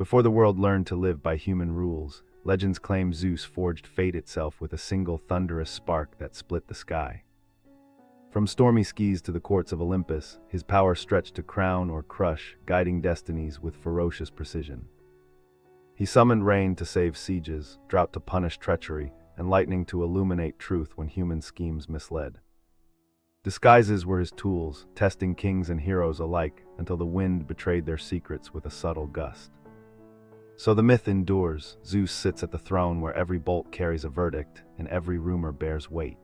Before the world learned to live by human rules, legends claim Zeus forged fate itself with a single thunderous spark that split the sky. From stormy skies to the courts of Olympus, his power stretched to crown or crush, guiding destinies with ferocious precision. He summoned rain to save sieges, drought to punish treachery, and lightning to illuminate truth when human schemes misled. Disguises were his tools, testing kings and heroes alike until the wind betrayed their secrets with a subtle gust. So the myth endures. Zeus sits at the throne where every bolt carries a verdict and every rumor bears weight.